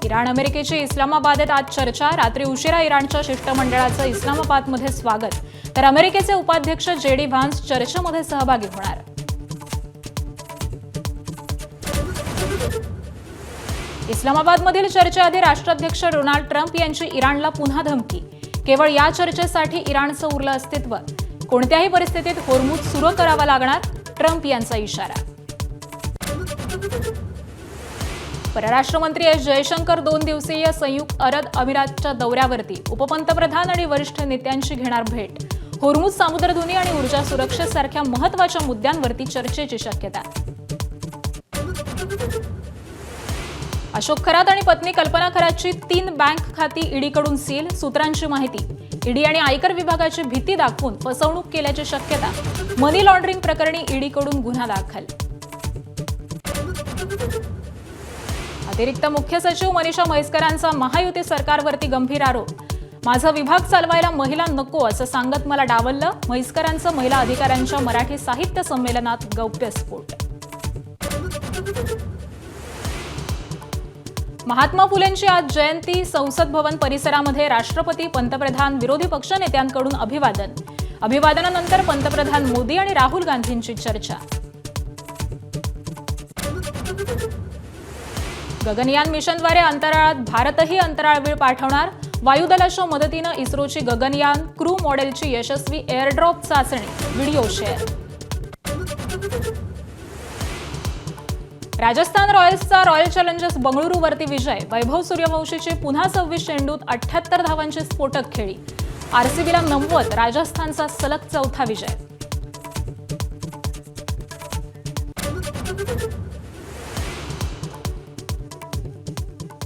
Iran अमेरिकेची इस्लामाबादेत आज चर्चा। रात्री उशिरा इराणच्या शिष्टमंडळाचं इस्लामाबादमध्ये स्वागत, तर अमेरिकेचे उपाध्यक्ष जेडी व्हान्स चर्चेमध्ये सहभागी होणार। इस्लामाबादमधील चर्चेआधी राष्ट्राध्यक्ष डोनाल्ड ट्रम्प यांची इराणला पुन्हा धमकी। केवळ या चर्चेसाठी इराणचं उरलं अस्तित्व, कोणत्याही परिस्थितीत होर्मुझ सुरू करावा लागणार, ट्रम्प यांचा इशारा। परराष्ट्र मंत्री एस जयशंकर 2 दिवसीय संयुक्त अरब अमिरातच्या दौऱ्यावरती। उपपंतप्रधान आणि वरिष्ठ नेत्यांची घेणार भेट। होर्मुझ सामुद्रधुनी आणि ऊर्जा सुरक्षेसारख्या महत्त्वाच्या मुद्द्यांवरती चर्चेची शक्यता। अशोक खरात आणि पत्नी कल्पना खरातची 3 बँक खाती ईडीकडून सील। सूत्रांची माहिती, ईडी आणि आयकर विभागाची भीती दाखवून फसवणूक केल्याची शक्यता। मनी लॉन्ड्रिंग प्रकरणी ईडीकडून गुन्हा दाखल। अतिरिक्त मुख्य सचिव मनीषा म्हैसकरांचा महायुती सरकारवरती गंभीर आरोप। माझा विभाग चालवायला महिला नको असं सांगत मला डावललं। म्हैसकरांचं महिला अधिकाऱ्यांच्या मराठी साहित्य संमेलनात गौप्यस्फोट। महात्मा फुलेंची आज जयंती। संसद भवन परिसरामध्ये राष्ट्रपती, पंतप्रधान, विरोधी पक्षनेत्यांकडून अभिवादन। अभिवादनानंतर पंतप्रधान मोदी आणि राहुल गांधींची चर्चा। गगनयान मिशनद्वारे अंतराळात भारतही अंतराळवीर पाठवणार। वायुदलाच्या मदतीनं इस्रोची गगनयान क्रू मॉडेलची यशस्वी एअरड्रॉप चाचणी। Video share. राजस्थान रॉयल्सचा रॉयल चॅलेंजर्स बंगळुरूवरती विजय। वैभव सूर्यवंशीची पुन्हा 26 चेंडूत 78 धावांची स्फोटक खेळी। आरसीबीला 90, राजस्थानचा सलग 4था विजय।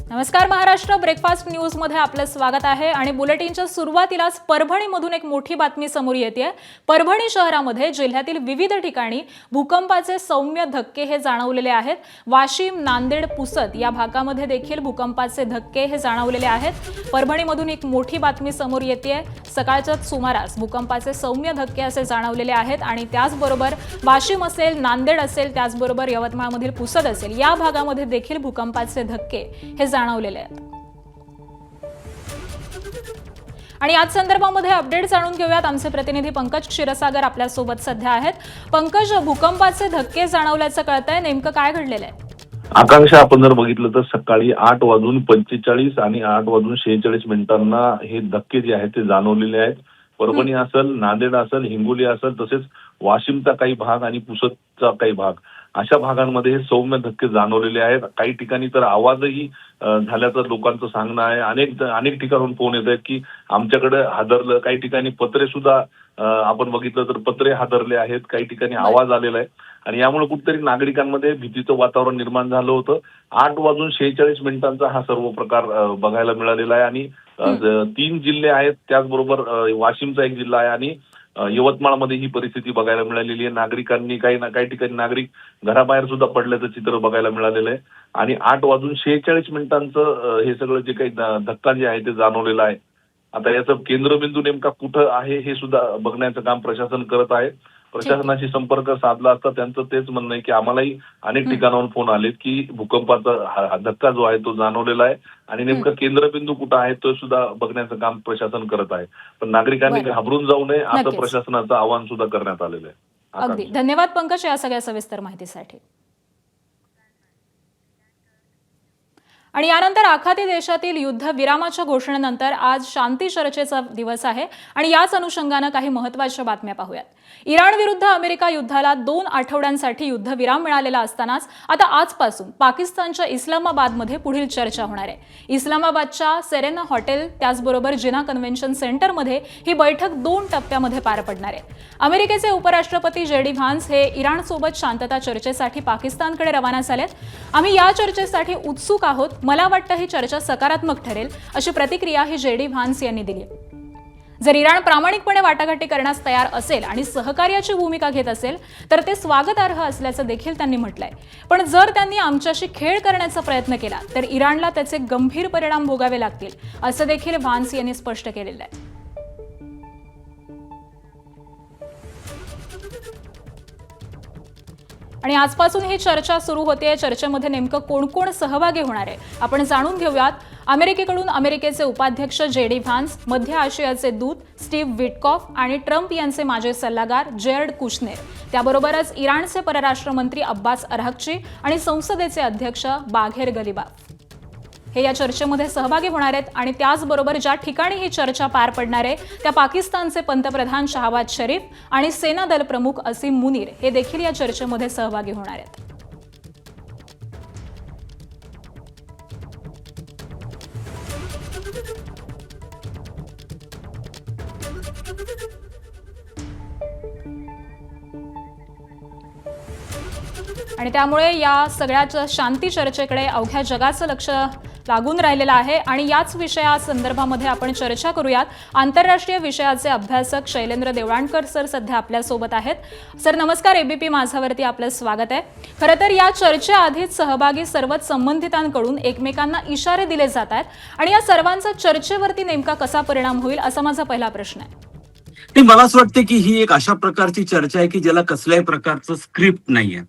नमस्कार, महाराष्ट्र ब्रेकफास्ट न्यूज मध्ये आपलं स्वागत आहे। आणि बुलेटिनच्या सुरुवातीलाच परभणीमधून एक मोठी बातमी समोर येते। परभणी शहरामध्ये जिल्ह्यातील विविध ठिकाणी भूकंपाचे सौम्य धक्के हे जाणवलेले आहेत। वाशिम, नांदेड, पुसद या भागामध्ये देखील भूकंपाचे धक्के हे जाणवलेले आहेत। परभणीमधून एक मोठी बातमी समोर येते। सकाळच्या सुमारास भूकंपाचे सौम्य धक्के असे जाणवलेले आहेत आणि त्याचबरोबर वाशिम असेल, नांदेड असेल, त्याचबरोबर यवतमाळमधील पुसद असेल या भागामध्ये देखील भूकंपाचे धक्के हे जाणवलेले आहेत। आणि आज संदर्भामध्ये अपडेट जाणून घेऊयात। आमचे प्रतिनिधी पंकज क्षीरसागर आपल्या सोबत सध्या आहेत। पंकज, भूकंपाचे धक्के जाणवल्याचं कळतंय, नेमकं काय घडलेलं आहे? आकांक्षा, आपण जर बघितलं तर सकाळी 8:45 आणि 8:46 हे धक्के जे आहेत ते जाणवलेले आहेत। परभणी असेल, नांदेड असेल, हिंगोली असेल, तसेच वाशिमचा काही भाग आणि पुसदचा काही भाग, अशा भागांमध्ये हे सौम्य धक्के जाणवलेले आहेत। काही ठिकाणी तर आवाजही झाल्याचं लोकांचं सांगणं आहे। अनेक ठिकाणून फोन येत आहेत की आमच्याकडे हादरलं। काही ठिकाणी पत्रे सुद्धा आपण बघितलं तर पत्रे हादरले आहेत। काही ठिकाणी आवाज आलेला आहे आणि यामुळे कुठेतरी नागरिकांमध्ये भीतीचं वातावरण निर्माण झालं होतं। 8:46 हा सर्व प्रकार बघायला मिळालेला आहे आणि 3 जिल्हे आहेत, त्याचबरोबर वाशिमचा एक जिल्हा आहे आणि यवतमाळमध्ये ही परिस्थिती बघायला मिळालेली आहे। नागरिकांनी काही ठिकाणी नागरिक घराबाहेर सुद्धा पडल्याचं चित्र बघायला मिळालेलं आहे आणि 8:46 हे सगळं जे काही धक्का जे आहे ते जाणवलेलं आहे। आता याचं केंद्रबिंदू नेमका कुठं आहे हे सुद्धा बघण्याचं काम प्रशासन करत आहे। प्रशासनाशी संपर्क साधला असता त्यांचं तेच म्हणणं आहे की आम्हालाही अनेक ठिकाणाहून फोन आलेत की भूकंपाचा धक्का जो आहे तो जाणवलेला आहे आणि नेमका केंद्रबिंदू कुठं आहे तो सुद्धा बघण्याचं काम प्रशासन करत आहे। पण नागरिकांनी घाबरून जाऊ नये असं प्रशासनाचं आवाहन सुद्धा करण्यात आलेलं आहे। अगदी धन्यवाद पंकज या सगळ्या सविस्तर माहितीसाठी। आणि यानंतर आखाती देशातील युद्ध विरामाच्या घोषणेनंतर आज शांती चर्चेचा दिवस आहे आणि याच अनुषंगाने काही महत्त्वाच्या बातम्या पाहूयात। इराण विरुद्ध अमेरिका युद्धाला 2 आठवड्यांसाठी युद्धविराम मिळालेला असतानाच आता आजपासून पाकिस्तानच्या इस्लामाबादमध्ये पुढील चर्चा होणार आहे। इस्लामाबादच्या सेरेना हॉटेल त्याचबरोबर जिना कन्व्हेन्शन सेंटरमध्ये ही बैठक 2 टप्प्यामध्ये पार पडणार आहे। अमेरिकेचे उपराष्ट्रपती जेडी व्हान्स हे इराणसोबत शांतता चर्चेसाठी पाकिस्तानकडे रवाना झालेत। आम्ही या चर्चेसाठी उत्सुक आहोत, मला वाटतं ही चर्चा सकारात्मक ठरेल, अशी प्रतिक्रिया ही जेडी व्हान्स यांनी दिली। जर इराण प्रामाणिकपणे वाटाघाटी करण्यास तयार असेल आणि सहकार्याची भूमिका घेत असेल तर ते स्वागतार्ह असल्याचं देखील त्यांनी म्हटलंय। पण जर त्यांनी आमच्याशी खेळ करण्याचा प्रयत्न केला तर इराणला त्याचे गंभीर परिणाम भोगावे लागतील, असं देखील व्हान्स यांनी स्पष्ट केलेलं आहे। आणि आजपासून ही चर्चा सुरू होते. चर्चेमध्ये नेमकं कोण कोण सहभागी होणार आहे आपण जाणून घेऊयात. अमेरिकेकडून अमेरिकेचे उपाध्यक्ष JD व्हान्स, मध्य आशियाचे दूत स्टीव्ह विटकॉफ आणि ट्रम्प यांचे माजी सल्लागार जेअर्ड कुशनेर, त्याबरोबरच इराणचे परराष्ट्र मंत्री अब्बास अराघची आणि संसदेचे अध्यक्ष बाघेर गलिबाफ हे या चर्चेमध्ये सहभागी होणार आहेत. आणि त्याचबरोबर ज्या ठिकाणी ही चर्चा पार पडणार आहे त्या पाकिस्तानचे पंतप्रधान शहबाज शरीफ आणि सेना दल प्रमुख असीम मुनीर हे देखील या चर्चेमध्ये सहभागी होणार आहेत. आणि त्यामुळे या सगळ्या शांती चर्चेकडे अवघ्या जगाचं लक्ष लागून राहिलेलं आहे. आणि याच विषयासंदर्भामध्ये आपण चर्चा करूयात. आंतरराष्ट्रीय विषयाचे अभ्यासक शैलेंद्र देवळाणकर सर सध्या आपल्यासोबत आहेत. सर नमस्कार, ABP माझावरती आपलं स्वागत आहे. खरं तर या चर्चेआधीच सहभागी सर्वच संबंधितांकडून एकमेकांना इशारे दिले जात आहेत आणि या सर्वांचा चर्चेवरती नेमका कसा परिणाम होईल असा माझा पहिला प्रश्न आहे. मला असं वाटतं की ही एक अशा प्रकारची चर्चा आहे की ज्याला कसल्याही प्रकारचं स्क्रिप्ट नाहीये,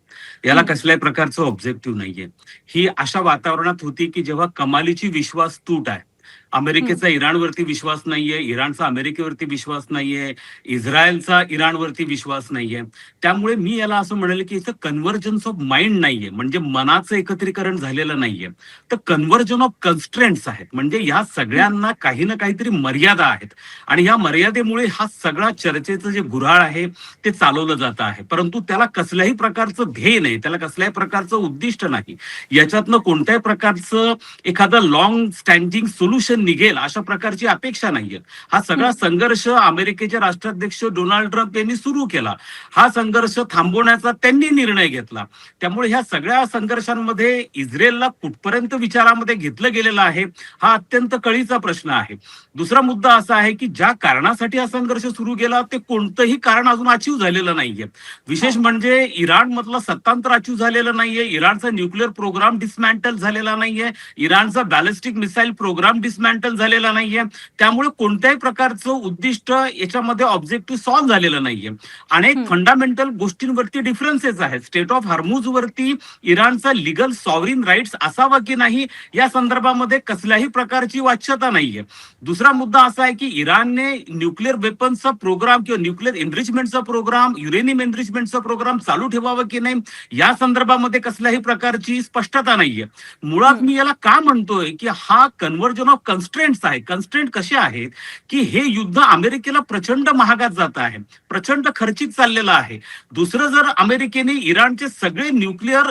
याला कसल्याही प्रकारचं ऑब्जेक्टिव्ह नाहीये. ही अशा वातावरणात होती की जेव्हा कमालीची विश्वास तूट आहे. अमेरिकेचा इराणवरती विश्वास नाहीये, इराणचा अमेरिकेवरती विश्वास नाहीये, इस्रायलचा इराणवरती विश्वास नाहीये. त्यामुळे मी याला असं म्हणेल की इथं कन्व्हर्जन्स ऑफ माइंड नाहीये, म्हणजे मनाचं एकत्रीकरण झालेलं नाहीये, तर कन्व्हर्जन ऑफ कन्स्ट्रेंट्स आहेत. म्हणजे या सगळ्यांना काही ना काहीतरी मर्यादा आहेत आणि या मर्यादेमुळे हा सगळा चर्चेचं जे गुऱ्हाळ आहे ते चालवलं जात आहे. परंतु त्याला कसल्याही प्रकारचं ध्येय नाही, त्याला कसल्याही प्रकारचं उद्दिष्ट नाही, याच्यातनं कोणत्याही प्रकारचं एखादं लॉंग स्टँडिंग सोल्युशन निघेल अशा प्रकारची अपेक्षा नाहीये. हा सगळा संघर्ष अमेरिकेचे राष्ट्राध्यक्ष डोनाल्ड ट्रम्प यांनी सुरू केला. हा संघर्ष थांबवण्याचा त्यांनी निर्णय घेतला. त्यामुळे ह्या सगळ्या संघर्षांमध्ये इस्रायलला कुठपर्यंत विचारामध्ये घेतलं गेलेलं आहे हा अत्यंत कळीचा प्रश्न आहे. दुसरा मुद्दा असा आहे की ज्या कारणासाठी हा संघर्ष सुरू केला ते कोणतंही कारण अजून अचीव झालेलं नाहीये. विशेष म्हणजे इराण मधलं सत्तांतर अचीव झालेलं नाहीये, इराणचा न्यूक्लिअर प्रोग्राम डिसमॅन्टल झालेला नाहीये, इराणचा बॅलिस्टिक मिसाईल प्रोग्राम डिसमॅन्टल झालेला नाहीये. त्यामुळे कोणत्याही प्रकारचं उद्दिष्ट याच्यामध्ये ऑब्जेक्टिव्ह सॉल्व्ह झालेलं नाहीये. अनेक फंडामेंटल गोष्टींवरती डिफरन्सेस आहेत. स्टेट ऑफ हॉर्मुझ वरती इराणचा लिगल सॉव्हरीन राईट्स असावा की नाही या संदर्भामध्ये कसल्याही प्रकारची वाच्यता नाहीये. दुसरा मुद्दा असा आहे की इराणने न्यूक्लिअर वेपन्सचा प्रोग्राम किंवा न्यूक्लिअर एनरिचमेंटचा प्रोग्राम, युरेनियम एनरिचमेंटचा प्रोग्राम चालू ठेवावा की नाही या संदर्भामध्ये कसल्याही प्रकारची स्पष्टता नाहीये. मुळात मी याला का म्हणतोय की हा कन्व्हर्जन ऑफ कन्स्ट्रेंट्स आहे. कन्स्ट्रेंट कसे आहेत की हे युद्ध अमेरिकेला प्रचंड महागात जात आहे, प्रचंड खर्चिक चाललेलं आहे. दुसरं, जर अमेरिकेने इराणचे सगळे न्यूक्लिअर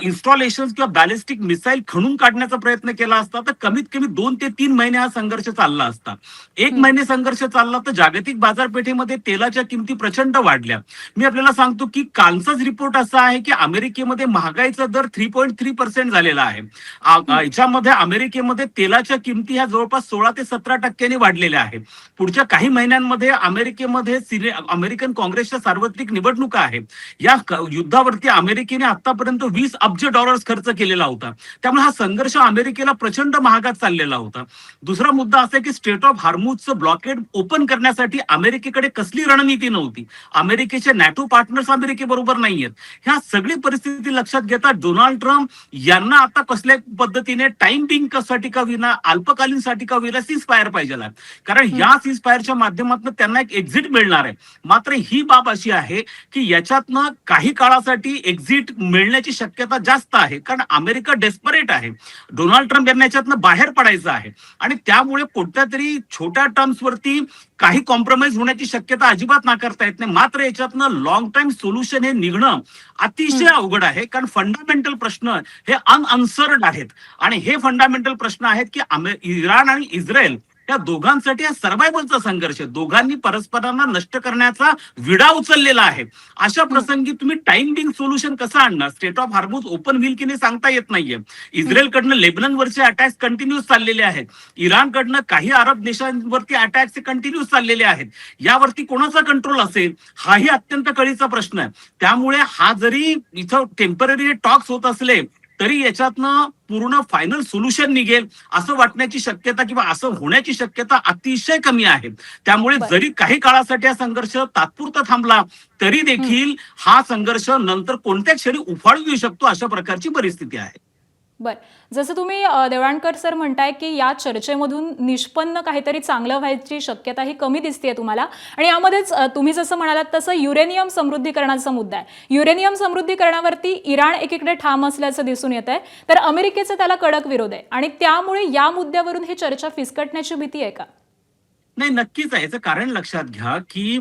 इन्स्टॉलेशन किंवा बॅलिस्टिक मिसाईल खणून काढण्याचा प्रयत्न केला असता तर कमीत कमी 2 ते 3 महिने हा संघर्ष चालला असता. 1 महिने संघर्ष चालला तर जागतिक बाजारपेठेमध्ये तेलाच्या किमती प्रचंड वाढल्या. मी आपल्याला सांगतो की कालचाच रिपोर्ट असा आहे की अमेरिकेमध्ये महागाईचा दर 3.3% झालेला आहे. याच्यामध्ये अमेरिकेमध्ये तेलाच्या किमती ह्या जवळपास 16 ते 17% वाढलेल्या आहेत. पुढच्या काही महिन्यांमध्ये अमेरिकेमध्ये अमेरिकन काँग्रेसच्या सार्वत्रिक निवडणुका आहेत. या युद्धावरती अमेरिकेने आतापर्यंत $20 अब्ज खर्च केलेला होता. त्यामुळे हा संघर्ष अमेरिकेला प्रचंड महागात चाललेला होता. दुसरा मुद्दा असा की स्टेट ऑफ हॉर्मुझचं ब्लॉकेड ओपन करण्यासाठी अमेरिकेकडे कसली रणनीती नव्हती. अमेरिकेचे नॅटो पार्टनर्स अमेरिकेबरोबर नाहीयेत. ह्या सगळी परिस्थिती लक्षात घेता डोनाल्ड ट्रम्प यांना आता कसल्या पद्धतीने टाइम बिंग साठी का विना, अल्पकालीन साठी का विना सीजफायर पाहिजे, कारण या सीजफायरच्या माध्यमातून त्यांना एक एक्झिट मिळणार आहे. मात्र ही बाब अशी आहे की याच्यातनं काही काळासाठी एक्झिट मिळण्याची शक्यता जास्त आहे, कारण अमेरिका डेस्परेट आहे. डोनाल्ड ट्रम्प यांना याच्यातनं बाहेर पडायचं आहे आणि त्यामुळे कोणत्या तरी छोट्या टर्म्सवरती काही कॉम्प्रोमाइज होण्याची शक्यता अजिबात नाकारता येत नाही. मात्र याच्यातनं लॉंग टाइम सोल्युशन हे निघणं अतिशय अवघड आहे, कारण फंडामेंटल प्रश्न हे अनअन्सर्ड आहेत आणि हे फंडामेंटल प्रश्न आहेत की इराण आणि इस्रायल या दोघांसाठी हा सर्व्हायव्हलचा संघर्ष आहे. दोघांनी परस्परांना नष्ट करण्याचा विडा उचललेला आहे. अशा प्रसंगी तुम्ही टाइम बिंग सोल्युशन कसं आणणार? स्टेट ऑफ हॉर्मुझ ओपन व्हील की नाही सांगता येत नाहीये. इस्रायलकडनं लेबननवरचे अटॅक्स कंटिन्यूस चाललेले आहेत. इराणकडनं काही अरब देशांवरती अटॅक्स कंटिन्यूस चाललेले आहेत. यावरती कोणाचा कंट्रोल असेल हाही अत्यंत कळीचा प्रश्न आहे. त्यामुळे हा जरी इथं टेम्पररी टॉक्स होत असले तरी याच्यातनं पूर्ण फायनल सोल्युशन निघेल असं वाटण्याची शक्यता किंवा असं होण्याची शक्यता अतिशय कमी आहे. त्यामुळे बरं. जरी काही काळासाठी हा संघर्ष तात्पुरता थांबला तरी देखील हा संघर्ष नंतर कोणत्या क्षणी उफाळून येऊ शकतो अशा प्रकारची परिस्थिती आहे. बर, जसं तुम्ही देवळाणकर सर म्हणताय की या चर्चेमधून निष्पन्न काहीतरी चांगलं व्हायची शक्यता ही कमी दिसतेय तुम्हाला, आणि यामध्येच तुम्ही जसं म्हणालात तसं युरेनियम समृद्धीकरणाचा मुद्दा आहे. युरेनियम समृद्धीकरणावरती इराण एकीकडे ठाम असल्याचं दिसून येत आहे, तर अमेरिकेचा त्याला कडक विरोध आहे, आणि त्यामुळे या मुद्द्यावरून ही चर्चा फिसकटण्याची भीती आहे का? नाही, नक्कीच आहे. याचं कारण लक्षात घ्या की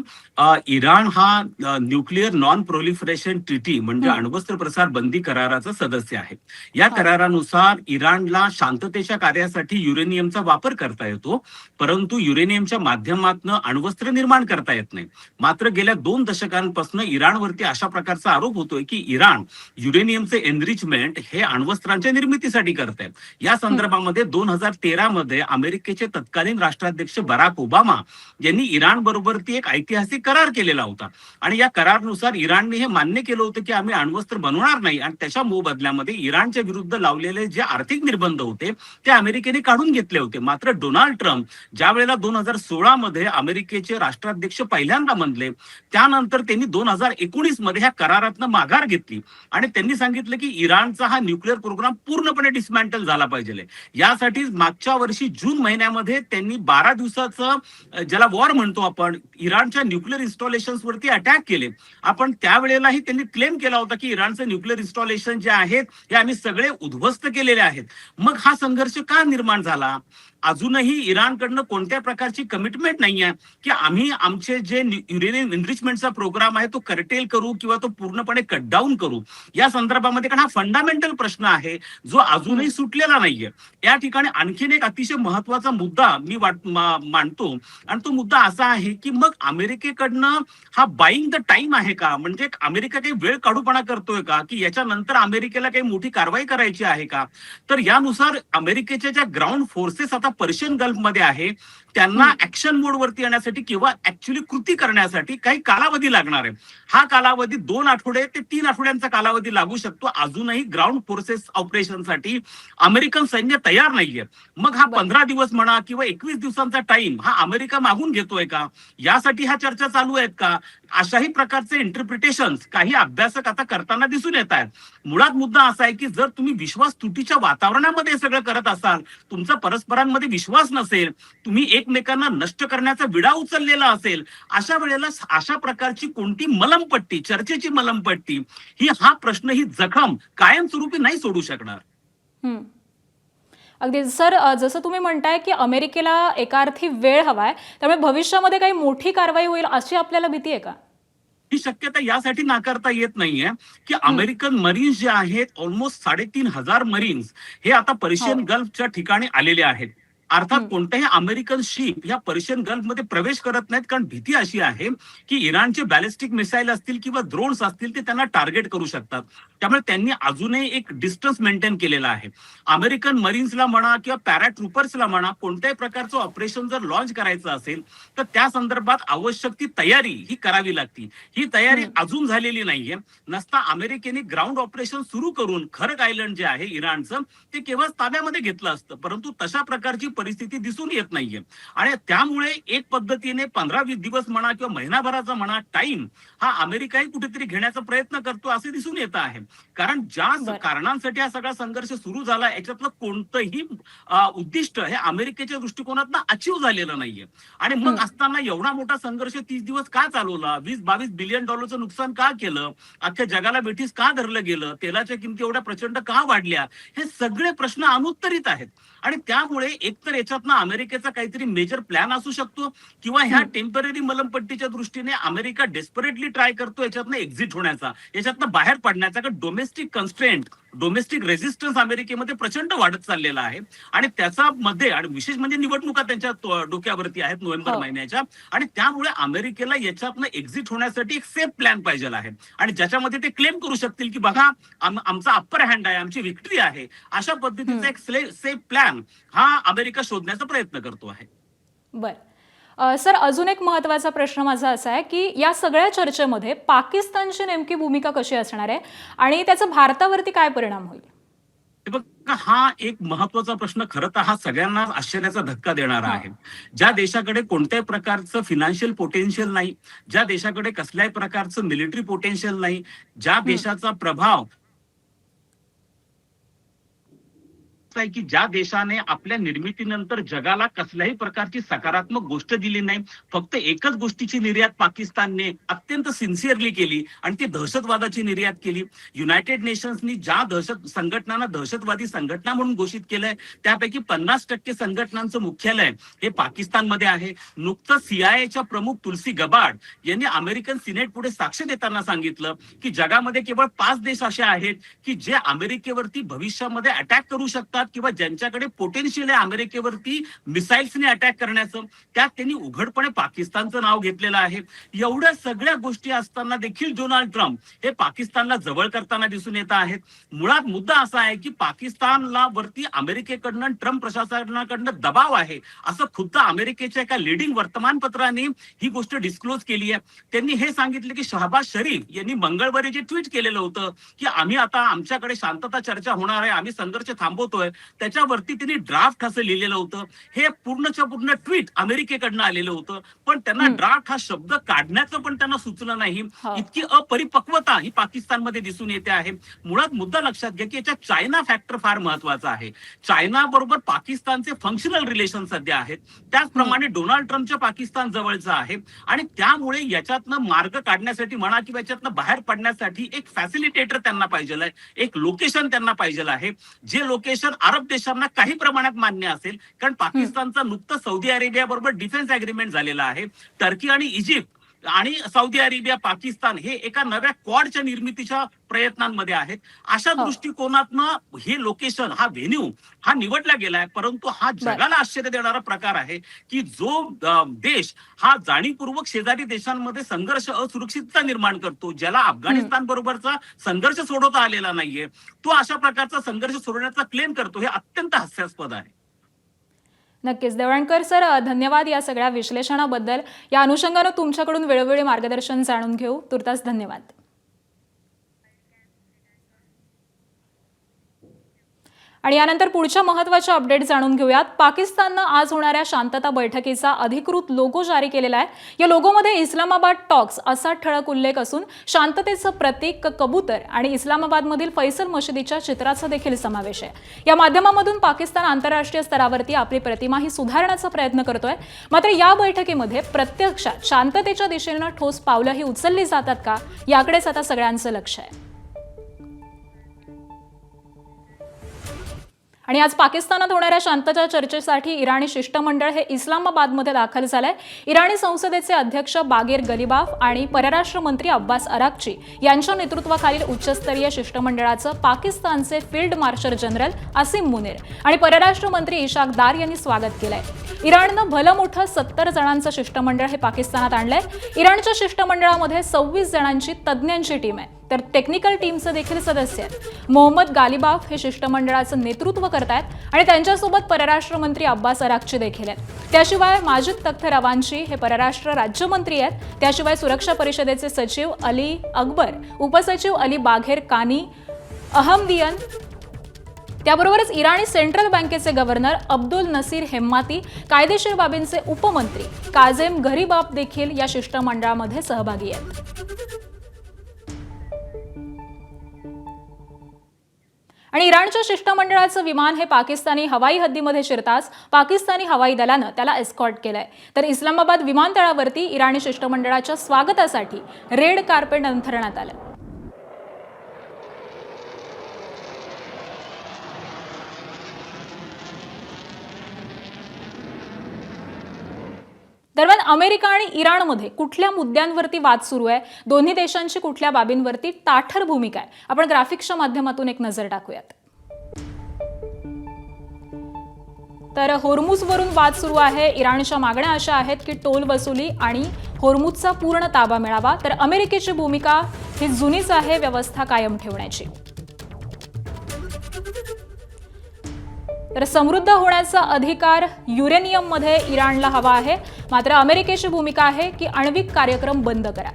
इराण हा न्यूक्लिअर नॉन प्रोलिफरेशन ट्रिटी म्हणजे अण्वस्त्र प्रसार बंदी कराराचा सदस्य आहे. या करारानुसार इराणला शांततेच्या कार्यासाठी युरेनियमचा वापर करता येतो, परंतु युरेनियमच्या माध्यमातून अण्वस्त्र निर्माण करता येत नाही. मात्र गेल्या 2 दशकांपासून इराणवरती अशा प्रकारचा आरोप होतोय की इराण युरेनियमचे एनरिचमेंट हे अण्वस्त्रांच्या निर्मितीसाठी करतायत. या संदर्भामध्ये 2013 मध्ये अमेरिकेचे तत्कालीन राष्ट्राध्यक्ष बराक ओबामा यांनी इराण बरोबरती एक ऐतिहासिक करार केलेला होता, आणि या करारानुसार इराणने हे मान्य केलं होतं की आम्ही अण्वस्त्र बनवणार नाही, आणि त्याच्या मोबदल्यामध्ये इराणच्या विरुद्ध लावलेले जे आर्थिक निर्बंध होते ते अमेरिकेने काढून घेतले होते. मात्र डोनाल्ड ट्रम्प ज्या वेळेला 2016 मध्ये अमेरिकेचे राष्ट्राध्यक्ष पहिल्यांदा बनले, त्यानंतर त्यांनी 2019 मध्ये ह्या करारातनं माघार घेतली आणि त्यांनी सांगितलं की इराणचा हा न्यूक्लिअर प्रोग्राम पूर्णपणे डिस्मॅन्टल झाला पाहिजे. यासाठी मागच्या वर्षी जून महिन्यामध्ये त्यांनी 12 दिवसाचं ज्याला वॉर म्हणतो आपण, इराणच्या न्यूक्लिअर इन्स्टॉलेशन वरती अटॅक केले. आपण त्यावेळेलाही त्यांनी क्लेम केला होता की इराणचे न्यूक्लिअर इन्स्टॉलेशन जे आहेत हे आम्ही सगळे उद्ध्वस्त केलेले आहेत. मग हा संघर्ष का निर्माण झाला? अजूनही इराणकडनं कोणत्या प्रकारची कमिटमेंट नाही आहे की आम्ही आमचे जे युरेनियम एनरिचमेंटचा प्रोग्राम आहे तो करटेल करू किंवा तो पूर्णपणे कट डाऊन करू. या संदर्भामध्ये कारण हा फंडामेंटल प्रश्न आहे जो अजूनही सुटलेला नाहीये. या ठिकाणी आणखीन एक अतिशय महत्वाचा मुद्दा मी मांडतो, आणि तो मुद्दा असा आहे की मग अमेरिकेकडनं हा बाईंग द टाइम आहे का? म्हणजे अमेरिका काही वेळ काढूपणा करतोय का की याच्यानंतर अमेरिकेला काही मोठी कारवाई करायची आहे का? तर यानुसार अमेरिकेच्या ज्या ग्राउंड फोर्सेस आता पर्शियन गल्फ मध्ये आहे त्यांना ऍक्शन मोड वरती येण्यासाठी किंवा ऍक्च्युअली कृती करण्यासाठी काही कालावधी लागणार आहे. हा कालावधी 2 आठवडे ते 3 आठवड्यांचा कालावधी लागू शकतो. अजूनही ग्राउंड फोर्सेस ऑपरेशनसाठी अमेरिकन सैन्य तयार नाहीये. मग हा 15 दिवस म्हणा किंवा 21 दिवसांचा टाइम हा अमेरिका मागून घेतोय का? यासाठी ह्या चर्चा चालू आहेत का? अशाही प्रकारचे इंटरप्रिटेशन काही अभ्यासक आता करताना दिसून येत आहेत. मुळात मुद्दा असा आहे की जर तुम्ही विश्वास तुटीच्या वातावरणामध्ये सगळं करत असाल, तुमचा परस्परांमध्ये विश्वास नसेल, तुम्ही एकमेकांना नष्ट करण्याचा विडा उचललेला असेल, अशा वेळेला अशा प्रकारची कोणती मलमपट्टी, चर्चेची मलमपट्टी हा प्रश्न, ही जखम कायमस्वरूपी नाही सोडू शकणार. अगदी सर, जसं तुम्ही म्हणताय की अमेरिकेला एका अर्थी वेळ हवाय, त्यामुळे भविष्यामध्ये काही मोठी कारवाई होईल अशी आपल्याला भीती आहे का? ही शक्यता यासाठी नाकारता येत नाहीये की अमेरिकन मरीन्स जे आहेत, ऑलमोस्ट 3,500 मरीन्स हे आता पर्शियन गल्फच्या ठिकाणी आलेले आहेत. अर्थात कोणत्याही अमेरिकन शिप या पर्शियन गल्फ मध्ये प्रवेश करत नाहीत, कारण भीती अशी आहे की इराणचे बॅलिस्टिक मिसाईल असतील किंवा ड्रोन्स असतील ते त्यांना टार्गेट करू शकतात. त्यामुळे त्यांनी अजूनही एक डिस्टन्स मेंटेन केलेला आहे. अमेरिकन मरीन्सला म्हणा किंवा पॅराट्रुपर्सला म्हणा, कोणत्याही प्रकारचं ऑपरेशन जर लॉन्च करायचं असेल तर त्या संदर्भात आवश्यक ती तयारी ही करावी लागते. ही तयारी अजून झालेली नाहीये. नसता अमेरिकेने ग्राउंड ऑपरेशन सुरू करून खरग आयलंड जे आहे इराणचं ते केवळ ताब्यामध्ये घेतलं असतं, परंतु तशा प्रकारची परिस्थिती दिसून येत नाहीये. आणि त्यामुळे एक पद्धतीने 15-20 दिवस म्हणा किंवा महिनाभराचा म्हणा टाइम हा अमेरिकाही कुठेतरी घेण्याचा प्रयत्न करतो असे दिसून येत आहे. कारण ज्या कारणांसाठी हा सगळा संघर्ष सुरू झाला याच्यातलं कोणतंही उद्दिष्ट हे अमेरिकेच्या दृष्टिकोनातून अचीव झालेलं नाहीये. आणि मग असताना एवढा मोठा संघर्ष 30 दिवस का चालवला? 20-22 बिलियन डॉलरचं नुकसान का केलं? अख्ख्या जगाला बेठीस का धरलं गेलं? तेलाच्या किमती एवढ्या प्रचंड का वाढल्या? हे सगळे प्रश्न अनुत्तरित आहेत. आणि त्यामुळे एकतर याच्यातनं अमेरिकेचा काहीतरी मेजर प्लॅन असू शकतो किंवा ह्या टेम्पररी मलमपट्टीच्या दृष्टीने अमेरिका डेस्परेटली ट्राय करतो याच्यातनं एक्झिट होण्याचा, याच्यातनं बाहेर पडण्याचा. कारण डोमेस्टिक कन्स्ट्रेंट, डोमेस्टिक रेझिस्टन्स अमेरिकेमध्ये प्रचंड वाढत चाललेला आहे. आणि त्याचा मध्ये आणि विशेष म्हणजे निवडणुका त्यांच्या डोक्यावरती आहेत नोव्हेंबर महिन्याच्या, आणि त्यामुळे अमेरिकेला याच्यातनं एक्झिट होण्यासाठी एक सेफ प्लॅन पाहिजे आहे, आणि ज्याच्यामध्ये ते क्लेम करू शकतील की बघा आमचा अप्पर हँड आहे, आमची विक्ट्री आहे. अशा पद्धतीचा एक सेफ प्लॅन हा अमेरिका शोधण्याचा प्रयत्न करतो आहे. बर सर, अजून एक महत्त्वाचा प्रश्न माझा असा आहे की या सगळ्या चर्चेमध्ये पाकिस्तानची नेमकी भूमिका कशी असणार आहे आणि त्याचा भारतावरती काय परिणाम होईल? हे बघा, हा एक महत्वाचा प्रश्न खरं तर हा सगळ्यांना आश्चर्याचा धक्का देणारा आहे. ज्या देशाकडे कोणत्याही प्रकारचं फिनान्शियल पोटेन्शियल नाही, ज्या देशाकडे कसल्याही प्रकारचं मिलिटरी पोटेन्शियल नाही, ज्या देशाचा प्रभाव आहे की ज्या देशाने आपल्या निर्मितीनंतर जगाला कसल्याही प्रकारची सकारात्मक गोष्ट दिली नाही, फक्त एकच गोष्टीची निर्यात पाकिस्तानने अत्यंत सिन्सिअरली केली आणि ती दहशतवादाची निर्यात केली. युनायटेड नेशन्सनी ज्या संघटनांना दहशतवादी संघटना म्हणून घोषित केलंय त्यापैकी 50% संघटनांचं मुख्यालय हे पाकिस्तानमध्ये आहे. नुकतंच सीआयएच्या प्रमुख तुलसी गबार्ड यांनी अमेरिकन सिनेट पुढे साक्ष देताना सांगितलं की जगामध्ये केवळ 5 देश असे आहेत की जे अमेरिकेवरती भविष्यामध्ये अटॅक करू शकतात किंवा ज्यांच्याकडे पोटेन्शियल आहे अमेरिकेवरती मिसाईल्सने अटॅक करण्याचं. त्यात त्यांनी उघडपणे पाकिस्तानचं नाव घेतलेलं आहे. एवढ्या सगळ्या गोष्टी असताना देखील डोनाल्ड ट्रम्प हे पाकिस्तानला जवळ करताना दिसून येत आहेत. मुळात मुद्दा असा आहे की पाकिस्तानला वरती अमेरिकेकडनं ट्रम्प प्रशासनाकडनं दबाव आहे असं खुद्द अमेरिकेच्या एका लीडिंग वर्तमानपत्राने ही गोष्ट डिस्क्लोज केली आहे. त्यांनी हे सांगितलं की शहबाज शरीफ यांनी मंगळवारी जे ट्विट केलेलं होतं की आम्ही आता आमच्याकडे शांतता चर्चा होणार आहे, आम्ही संघर्ष थांबवतोय, त्याच्यावरती त्यांनी ड्राफ्ट असं लिहिलेलं होतं. हे पूर्णच्या पूर्ण ट्विट अमेरिकेकडनं आलेलं होतं, पण त्यांना ड्राफ्ट हा शब्द काढण्याचं पण त्यांना सुचलं नाही. इतकी अपरिपक्वता ही पाकिस्तानमध्ये दिसून येते आहे. मुळात मुद्दा लक्षात घ्या की याच्यात चायना फॅक्टर फार महत्वाचा आहे. चायना बरोबर पाकिस्तानचे फंक्शनल रिलेशन सध्या आहेत, त्याचप्रमाणे डोनाल्ड ट्रम्पच्या पाकिस्तान जवळचं आहे आणि त्यामुळे याच्यातनं मार्ग काढण्यासाठी म्हणा किंवा याच्यातनं बाहेर पडण्यासाठी एक फॅसिलिटेटर त्यांना पाहिजे आहे, एक लोकेशन त्यांना पाहिजे आहे, जे लोकेशन अरब देशांना काही प्रमाणात मान्य असेल. कारण पाकिस्तानचा नुकतं सौदी अरेबिया बरोबर डिफेन्स अग्रीमेंट झालेला आहे. टर्की आणि इजिप्त आणि सौदी अरेबिया पाकिस्तान हे एका नव्या क्वाडच्या निर्मितीच्या प्रयत्नांमध्ये आहेत. अशा दृष्टिकोनातनं हे लोकेशन हा व्हेन्यू हा निवडला गेलाय. परंतु हा जगाला आश्चर्य देणारा प्रकार आहे की जो देश हा जाणीवपूर्वक शेजारी देशांमध्ये संघर्ष असुरक्षितता निर्माण करतो, ज्याला अफगाणिस्तान बरोबरचा संघर्ष सोडवता आलेला नाहीये, तो अशा प्रकारचा संघर्ष सोडवण्याचा क्लेम करतो. हे अत्यंत हास्यास्पद आहे. नक्कीच देवळणकर सर, धन्यवाद या सगळ्या विश्लेषणाबद्दल. या अनुषंगाने तुमच्याकडून वेळोवेळी मार्गदर्शन जाणून घेऊ. तुर्तास धन्यवाद. आणि यानंतर पुढच्या महत्त्वाच्या अपडेट जाणून घेऊयात. पाकिस्ताननं आज होणाऱ्या शांतता बैठकीचा अधिकृत लोगो जारी केलेला आहे. या लोगोमध्ये इस्लामाबाद टॉक्स असा ठळक उल्लेख असून शांततेचं प्रतीक कबूतर आणि इस्लामाबादमधील फैसल मशिदीच्या चित्राचा देखील समावेश आहे. या माध्यमामधून पाकिस्तान आंतरराष्ट्रीय स्तरावरती आपली प्रतिमाही सुधारण्याचा प्रयत्न करतोय. मात्र या बैठकीमध्ये प्रत्यक्षात शांततेच्या दिशेनं ठोस पावलंही उचलली जातात का, याकडेच आता सगळ्यांचं लक्ष आहे. आणि आज पाकिस्तानात होणाऱ्या शांतता चर्चेसाठी इराणी शिष्टमंडळ हे इस्लामाबादमध्ये दाखल झालंय. इराणी संसदेचे अध्यक्ष बागेर गलिबाफ आणि परराष्ट्र मंत्री अब्बास अराक्ची यांच्या नेतृत्वाखालील उच्चस्तरीय शिष्टमंडळाचं पाकिस्तानचे फील्ड मार्शल जनरल असीम मुनीर आणि परराष्ट्र मंत्री इशाक दार यांनी स्वागत केलंय. इराणनं भलं मोठं 70 जणांचं शिष्टमंडळ हे पाकिस्तानात आणलंय. इराणच्या शिष्टमंडळामध्ये 26 जणांची तज्ज्ञांची टीम आहे, तर टेक्निकल टीमचे देखील सदस्य आहेत. मोहम्मद गालिबाफ हे शिष्टमंडळाचं नेतृत्व करतायत आणि त्यांच्यासोबत परराष्ट्र मंत्री अब्बास अराक्ची देखील आहेत. त्याशिवाय माजिद तख्त रवांची हे परराष्ट्र राज्यमंत्री आहेत. त्याशिवाय सुरक्षा परिषदेचे सचिव अली अकबर, उपसचिव अली बाघेर कानी अहमदियन, त्याबरोबरच इराणी सेंट्रल बँकेचे गव्हर्नर अब्दुल नसीर हेम्माती, कायदेशीर बाबींचे उपमंत्री काझेम गरीबाफ देखील या शिष्टमंडळामध्ये सहभागी आहेत. आणि इराणच्या शिष्टमंडळाचं विमान हे पाकिस्तानी हवाई हद्दीमध्ये शिरताच पाकिस्तानी हवाई दलानं त्याला एस्कॉर्ट केलंय. तर इस्लामाबाद विमानतळावरती इराणी शिष्टमंडळाच्या स्वागतासाठी रेड कार्पेट अंथरण्यात आलं. दरम्यान अमेरिका आणि इराणमध्ये कुठल्या मुद्द्यांवरती वाद सुरू आहे, दोन्ही देशांची कुठल्या बाबींवरती ताठर भूमिका आहे, आपण ग्राफिक्सच्या माध्यमातून एक नजर टाकूयात. तर होर्मुझवरून वाद सुरू आहे. इराणच्या मागण्या अशा आहेत की टोल वसुली आणि होर्मुझचा पूर्ण ताबा मिळावा. तर अमेरिकेची भूमिका ही जुनीच आहे, व्यवस्था कायम ठेवण्याची. तर समृद्ध होण्याचा अधिकार युरेनियममध्ये इराणला हवा आहे, मात्र अमेरिकेची भूमिका आहे की आण्विक कार्यक्रम बंद करा.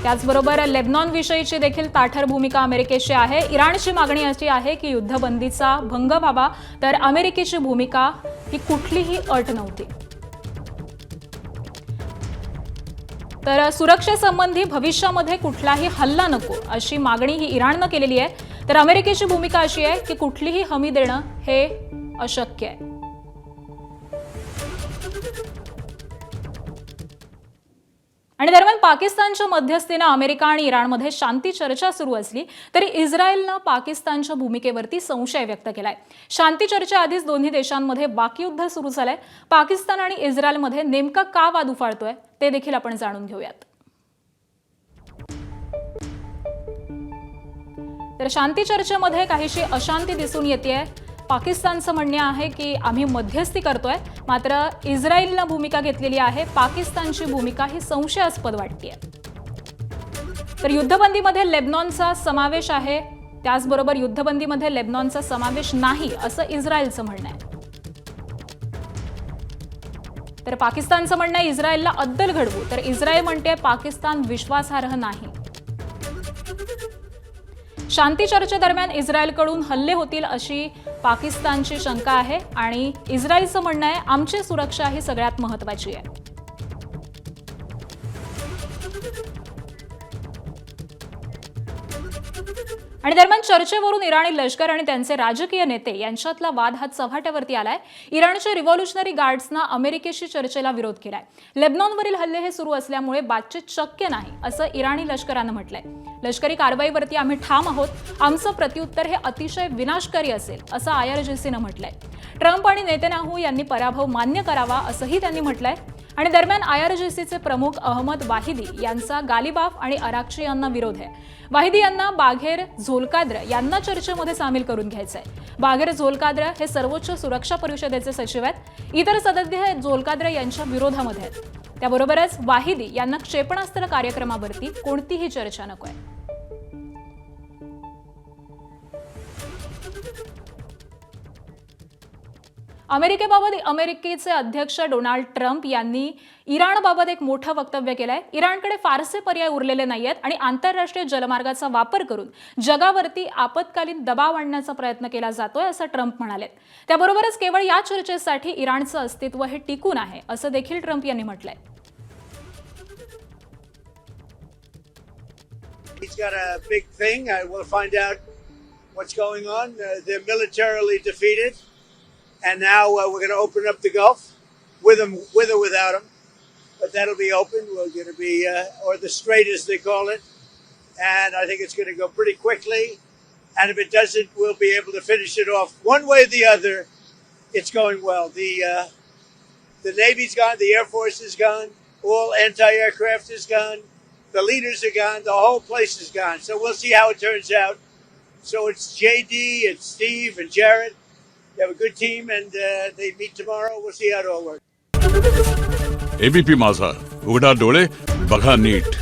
त्याचबरोबर लेबनॉन विषयीची देखील ताठर भूमिका अमेरिकेची आहे. इराणची मागणी अशी आहे की युद्धबंदीचा भंग व्हावा, तर अमेरिकेची भूमिका ही कुठलीही अट नव्हती. तर सुरक्षेसंबंधी भविष्यामध्ये कुठलाही हल्ला नको अशी मागणी ही इराणनं केलेली आहे. तर अमेरिकेची भूमिका अशी आहे की कुठलीही हमी देणं हे अशक्य आहे. आणि दरम्यान पाकिस्तानच्या मध्यस्थीनं अमेरिका आणि इराणमध्ये शांती चर्चा सुरू असली तरी इस्रायलनं पाकिस्तानच्या भूमिकेवरती संशय व्यक्त केलाय. शांती चर्चेआधीच दोन्ही देशांमध्ये वाकयुद्ध सुरू झालंय. पाकिस्तान आणि इस्रायलमध्ये नेमका का वाद उफाळतोय ते देखील आपण जाणून घेऊयात. तर शांती चर्चेमध्ये काहीशी अशांती दिसून येतेय. पाकिस्तानचं म्हणणे आहे की आम्ही मध्यस्थी करतोय, मात्र इस्रायलनं भूमिका घेतलेली आहे. पाकिस्तानची भूमिका ही संशयास्पद वाटतेय. तर युद्धबंदीमध्ये लेबनॉनचा समावेश आहे, त्याचबरोबर युद्धबंदीमध्ये लेबनॉनचा समावेश नाही असं इस्रायलचं म्हणणं आहे. तर पाकिस्तानचं म्हणणं आहे इस्रायलला अद्दल घडवू, तर इस्रायल म्हणते पाकिस्तान विश्वासार्ह नाही. शांती चर्चेदरम्यान इस्रायलकडून हल्ले होतील अशी पाकिस्तानची शंका आहे आणि इस्रायलचं म्हणणं आहे आमची सुरक्षा ही सगळ्यात महत्त्वाची आहे. आणि दरम्यान चर्चेवरून इराणी लष्कर आणि त्यांचे राजकीय नेते यांच्यातला वाद हा चव्हाट्यावरती आलाय. इराणच्या रिव्हॉल्युशनरी गार्ड्सना अमेरिकेशी चर्चेला विरोध केलाय. लेबनॉनवरील हल्ले हे सुरू असल्यामुळे बातचीत शक्य नाही असं इराणी लष्करानं म्हटलंय. लष्करी कारवाईवरती आम्ही ठाम आहोत, आमचं प्रत्युत्तर हे अतिशय विनाशकारी असेल असं IRGCनं म्हटलंय. ट्रम्प आणि नेतन्याहू यांनी पराभव मान्य करावा असंही त्यांनी म्हटलंय. आणि दरम्यान IRGCचे प्रमुख अहमद वाहिदी यांचा गालिबाफ आणि अराक्ची यांना विरोध आहे. वाहिदी यांना बाघेर झोलकाद्र यांना चर्चेमध्ये सामील करून घ्यायचंय. बाघेर झोलकाद्र हे सर्वोच्च सुरक्षा परिषदेचे सचिव आहेत. इतर सदस्य हे झोलकाद्र यांच्या विरोधामध्ये आहेत. त्याबरोबरच वाहिदी यांना क्षेपणास्त्र कार्यक्रमावरती कोणतीही चर्चा नकोय. अमेरिकेबाबत अमेरिकेचे अध्यक्ष डोनाल्ड ट्रम्प यांनी इराणबाबत एक मोठं वक्तव्य केलंय. इराणकडे फारसे पर्याय उरलेले नाहीयेत आणि आंतरराष्ट्रीय जलमार्गाचा वापर करून जगावरती आपत्कालीन दबाव आणण्याचा प्रयत्न केला जातोय असं ट्रम्प म्हणाले. त्याबरोबरच केवळ या चर्चेसाठी इराणचं अस्तित्व हे टिकून आहे असं देखील ट्रम्प यांनी म्हटलंय. He's got a big thing. We'll find out what's going on. They're militarily defeated. And now we're going to open up the Gulf with or without them. But that'll be open. We're going to be, or the Strait as they call it. And I think it's going to go pretty quickly. And if it doesn't, we'll be able to finish it off one way or the other. It's going well. The Navy's gone. The Air Force is gone. All anti-aircraft is gone. The leaders are gone. The whole place is gone. So we'll see how it turns out. So it's JD, it's Steve, and Jared. They have a good team, and they meet tomorrow. We'll see how it all works. ABP माझा, उघडा डोळे बघा नीट.